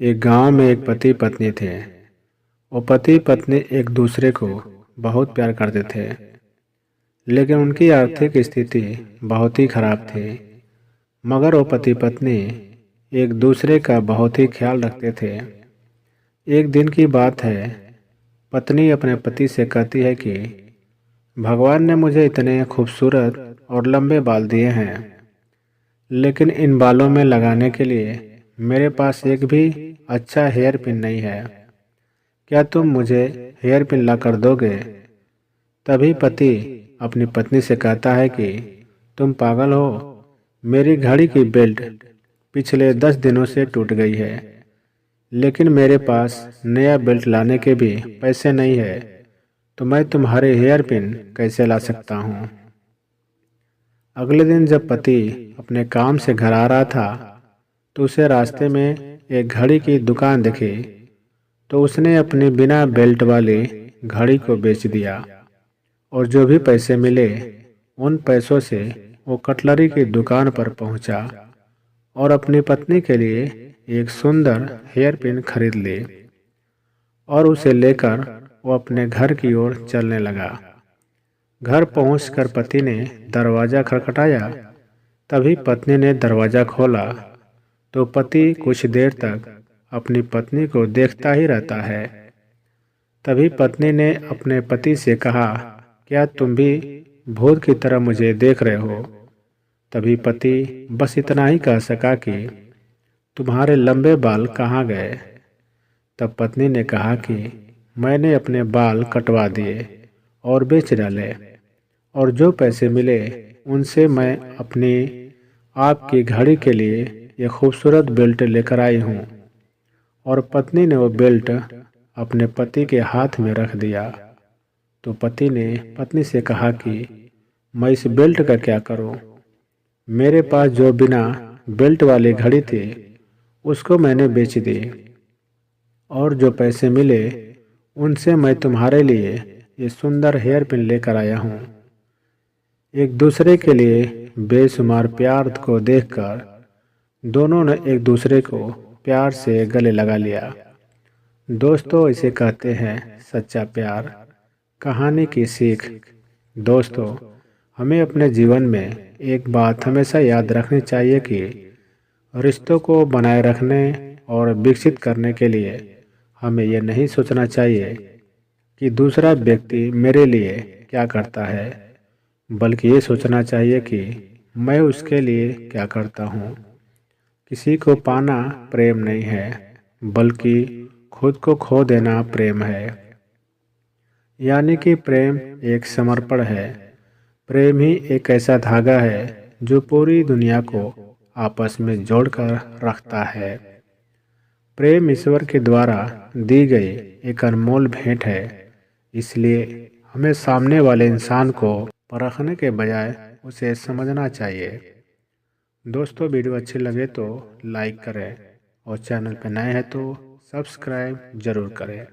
एक गांव में एक पति पत्नी थे। वो पति पत्नी एक दूसरे को बहुत प्यार करते थे, लेकिन उनकी आर्थिक स्थिति बहुत ही खराब थी। मगर वो पति पत्नी एक दूसरे का बहुत ही ख्याल रखते थे। एक दिन की बात है, पत्नी अपने पति से कहती है कि भगवान ने मुझे इतने खूबसूरत और लंबे बाल दिए हैं, लेकिन इन बालों में लगाने के लिए मेरे पास एक भी अच्छा हेयर पिन नहीं है। क्या तुम मुझे हेयर पिन ला कर दोगे? तभी पति अपनी पत्नी से कहता है कि तुम पागल हो, मेरी घड़ी की बेल्ट पिछले 10 दिनों से टूट गई है, लेकिन मेरे पास नया बेल्ट लाने के भी पैसे नहीं है, तो मैं तुम्हारे हेयर पिन कैसे ला सकता हूँ। अगले दिन जब पति अपने काम से घर आ रहा था, तो उसे रास्ते में एक घड़ी की दुकान दिखी। तो उसने अपनी बिना बेल्ट वाली घड़ी को बेच दिया और जो भी पैसे मिले उन पैसों से वो कटलरी की दुकान पर पहुंचा और अपनी पत्नी के लिए एक सुंदर हेयर पिन खरीद ली और उसे लेकर वो अपने घर की ओर चलने लगा। घर पहुंचकर पति ने दरवाज़ा खटखटाया। तभी पत्नी ने दरवाज़ा खोला तो पति कुछ देर तक अपनी पत्नी को देखता ही रहता है। तभी पत्नी ने अपने पति से कहा, क्या तुम भी भूत की तरह मुझे देख रहे हो? तभी पति बस इतना ही कह सका कि तुम्हारे लंबे बाल कहाँ गए? तब पत्नी ने कहा कि मैंने अपने बाल कटवा दिए और बेच डाले, और जो पैसे मिले उनसे मैं अपनी आपकी घड़ी के लिए ये खूबसूरत बेल्ट लेकर आई हूँ। और पत्नी ने वो बेल्ट अपने पति के हाथ में रख दिया। तो पति ने पत्नी से कहा कि मैं इस बेल्ट का क्या करूं? मेरे पास जो बिना बेल्ट वाली घड़ी थी उसको मैंने बेच दी, और जो पैसे मिले उनसे मैं तुम्हारे लिए ये सुंदर हेयर पिन लेकर आया हूँ। एक दूसरे के लिए बेशुमार प्यार को देखकर दोनों ने एक दूसरे को प्यार से गले लगा लिया। दोस्तों, इसे कहते हैं सच्चा प्यार। कहानी की सीख। दोस्तों, हमें अपने जीवन में एक बात हमेशा याद रखनी चाहिए कि रिश्तों को बनाए रखने और विकसित करने के लिए हमें यह नहीं सोचना चाहिए कि दूसरा व्यक्ति मेरे लिए क्या करता है, बल्कि ये सोचना चाहिए कि मैं उसके लिए क्या करता हूँ। किसी को पाना प्रेम नहीं है, बल्कि खुद को खो देना प्रेम है। यानी कि प्रेम एक समर्पण है। प्रेम ही एक ऐसा धागा है जो पूरी दुनिया को आपस में जोड़कर रखता है। प्रेम ईश्वर के द्वारा दी गई एक अनमोल भेंट है। इसलिए हमें सामने वाले इंसान को परखने के बजाय उसे समझना चाहिए। दोस्तों, वीडियो अच्छी लगे तो लाइक करें और चैनल पर नए हैं तो सब्सक्राइब जरूर करें।